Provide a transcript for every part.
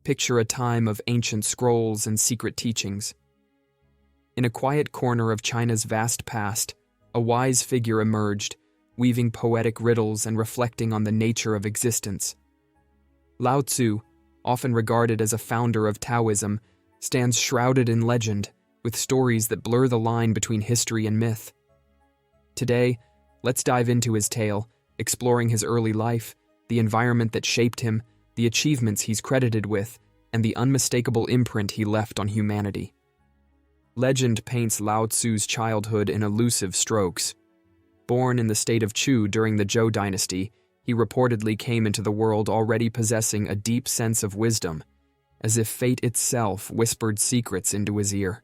Picture a time of ancient scrolls and secret teachings. In a quiet corner of China's vast past, a wise figure emerged, weaving poetic riddles and reflecting on the nature of existence. Lao Tzu, often regarded as a founder of Taoism, stands shrouded in legend, with stories that blur the line between history and myth. Today, let's dive into his tale, exploring his early life, the environment that shaped him, the achievements he's credited with, and the unmistakable imprint he left on humanity. Legend paints Lao Tzu's childhood in elusive strokes. Born in the state of Chu during the Zhou dynasty, he reportedly came into the world already possessing a deep sense of wisdom, as if fate itself whispered secrets into his ear.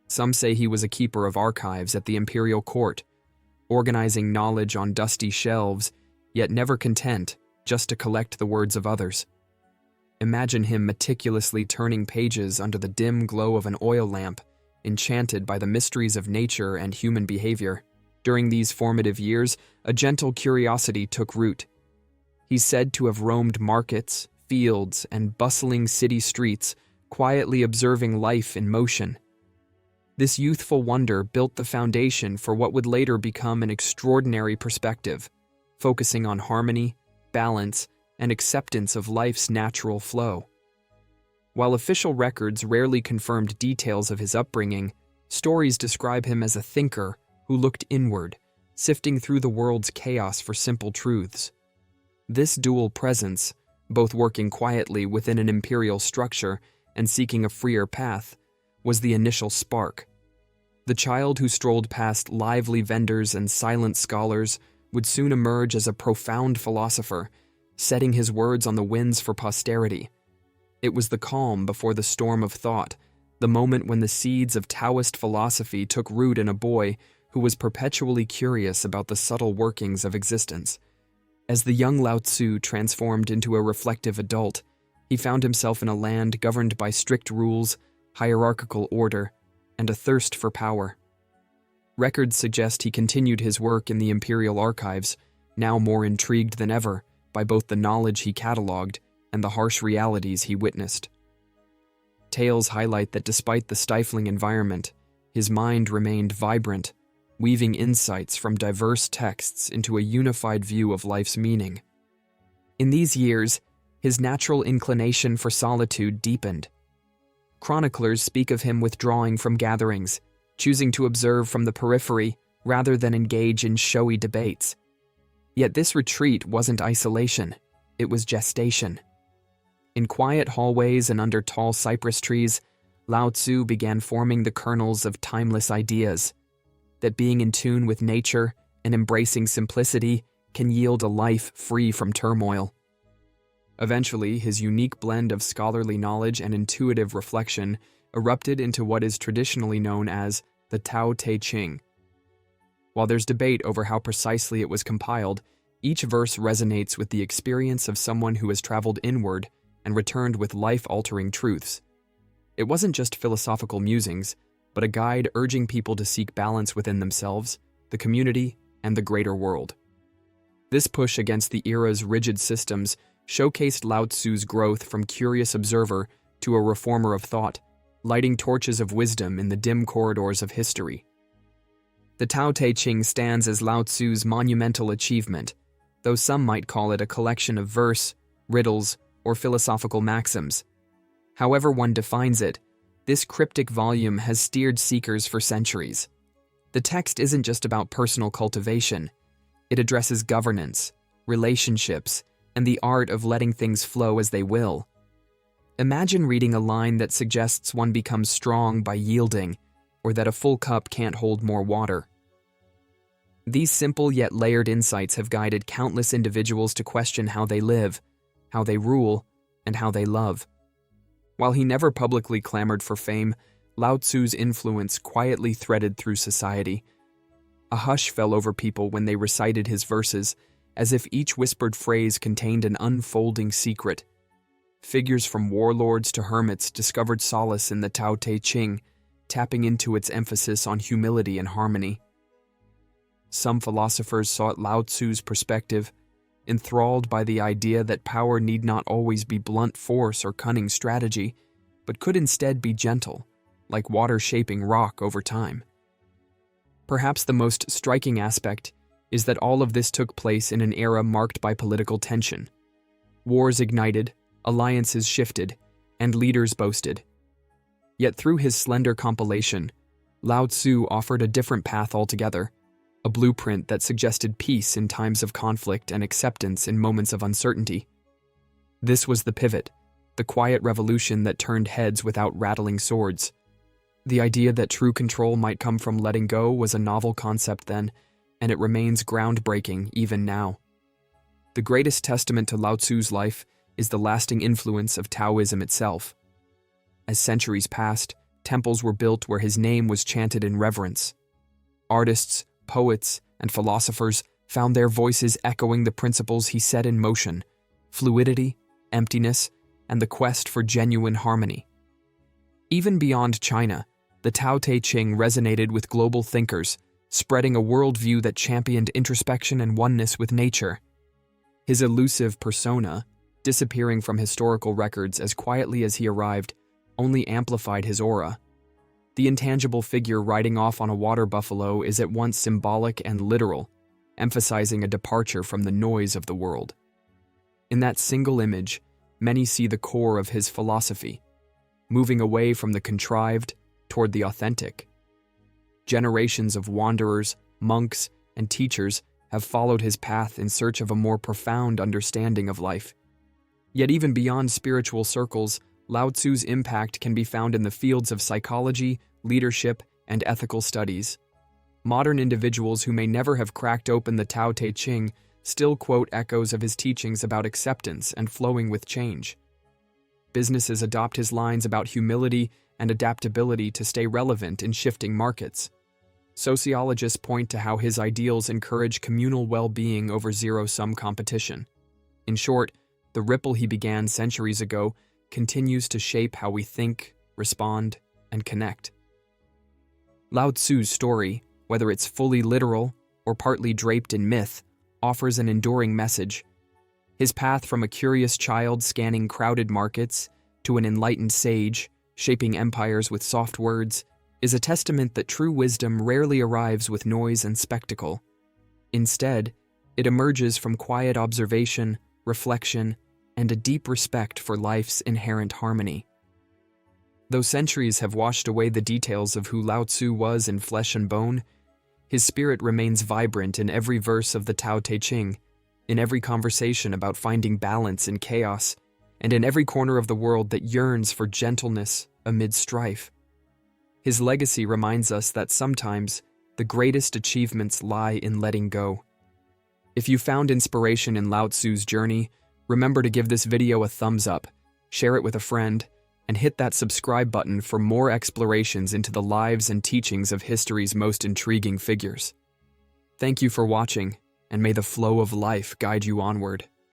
Some say he was a keeper of archives at the Imperial court, organizing knowledge on dusty shelves, yet never content just to collect the words of others. Imagine him meticulously turning pages under the dim glow of an oil lamp, enchanted by the mysteries of nature and human behavior. During these formative years, a gentle curiosity took root. He's said to have roamed markets, fields, and bustling city streets, quietly observing life in motion. This youthful wonder built the foundation for what would later become an extraordinary perspective, focusing on harmony, balance, and acceptance of life's natural flow. While official records rarely confirmed details of his upbringing, stories describe him as a thinker who looked inward, sifting through the world's chaos for simple truths. This dual presence, both working quietly within an imperial structure and seeking a freer path, was the initial spark. The child who strolled past lively vendors and silent scholars would soon emerge as a profound philosopher, setting his words on the winds for posterity. It was the calm before the storm of thought, the moment when the seeds of Taoist philosophy took root in a boy who was perpetually curious about the subtle workings of existence. As the young Lao Tzu transformed into a reflective adult, he found himself in a land governed by strict rules, hierarchical order, and a thirst for power. Records suggest he continued his work in the Imperial archives, now more intrigued than ever by both the knowledge he cataloged and the harsh realities he witnessed. Tales highlight that despite the stifling environment, his mind remained vibrant, weaving insights from diverse texts into a unified view of life's meaning. In these years, his natural inclination for solitude deepened. Chroniclers speak of him withdrawing from gatherings, choosing to observe from the periphery rather than engage in showy debates. Yet this retreat wasn't isolation, it was gestation. In quiet hallways and under tall cypress trees, Lao Tzu began forming the kernels of timeless ideas, that being in tune with nature and embracing simplicity can yield a life free from turmoil. Eventually, his unique blend of scholarly knowledge and intuitive reflection erupted into what is traditionally known as the Tao Te Ching. While there's debate over how precisely it was compiled, each verse resonates with the experience of someone who has traveled inward and returned with life-altering truths. It wasn't just philosophical musings, but a guide urging people to seek balance within themselves, the community, and the greater world. This push against the era's rigid systems showcased Lao Tzu's growth from curious observer to a reformer of thought, lighting torches of wisdom in the dim corridors of history. The Tao Te Ching stands as Lao Tzu's monumental achievement, though some might call it a collection of verse, riddles, or philosophical maxims. However one defines it, this cryptic volume has steered seekers for centuries. The text isn't just about personal cultivation. It addresses governance, relationships, and the art of letting things flow as they will. Imagine reading a line that suggests one becomes strong by yielding, or that a full cup can't hold more water. These simple yet layered insights have guided countless individuals to question how they live, how they rule, and how they love. While he never publicly clamored for fame, Lao Tzu's influence quietly threaded through society. A hush fell over people when they recited his verses, as if each whispered phrase contained an unfolding secret. Figures from warlords to hermits discovered solace in the Tao Te Ching, tapping into its emphasis on humility and harmony. Some philosophers sought Lao Tzu's perspective, enthralled by the idea that power need not always be blunt force or cunning strategy, but could instead be gentle, like water shaping rock over time. Perhaps the most striking aspect is that all of this took place in an era marked by political tension. Wars ignited, alliances shifted, and leaders boasted. Yet through his slender compilation, Lao Tzu offered a different path altogether, a blueprint that suggested peace in times of conflict and acceptance in moments of uncertainty. This was the pivot, the quiet revolution that turned heads without rattling swords. The idea that true control might come from letting go was a novel concept then, and it remains groundbreaking even now. The greatest testament to Lao Tzu's life is the lasting influence of Taoism itself. As centuries passed, temples were built where his name was chanted in reverence. Artists, poets, and philosophers found their voices echoing the principles he set in motion: fluidity, emptiness, and the quest for genuine harmony. Even beyond China, the Tao Te Ching resonated with global thinkers, spreading a worldview that championed introspection and oneness with nature. His elusive persona, disappearing from historical records as quietly as he arrived, only amplified his aura. The intangible figure riding off on a water buffalo is at once symbolic and literal, emphasizing a departure from the noise of the world. In that single image, many see the core of his philosophy, moving away from the contrived toward the authentic. Generations of wanderers, monks, and teachers have followed his path in search of a more profound understanding of life. Yet even beyond spiritual circles, Lao Tzu's impact can be found in the fields of psychology, leadership, and ethical studies. Modern individuals who may never have cracked open the Tao Te Ching still quote echoes of his teachings about acceptance and flowing with change. Businesses adopt his lines about humility and adaptability to stay relevant in shifting markets. Sociologists point to how his ideals encourage communal well-being over zero-sum competition. In short, the ripple he began centuries ago continues to shape how we think, respond, and connect. Lao Tzu's story, whether it's fully literal or partly draped in myth, offers an enduring message. His path from a curious child scanning crowded markets to an enlightened sage, shaping empires with soft words, is a testament that true wisdom rarely arrives with noise and spectacle. Instead, it emerges from quiet observation, reflection, and a deep respect for life's inherent harmony. Though centuries have washed away the details of who Lao Tzu was in flesh and bone, his spirit remains vibrant in every verse of the Tao Te Ching, in every conversation about finding balance in chaos, and in every corner of the world that yearns for gentleness amid strife. His legacy reminds us that sometimes the greatest achievements lie in letting go. If you found inspiration in Lao Tzu's journey, remember to give this video a thumbs up, share it with a friend, and hit that subscribe button for more explorations into the lives and teachings of history's most intriguing figures. Thank you for watching, and may the flow of life guide you onward.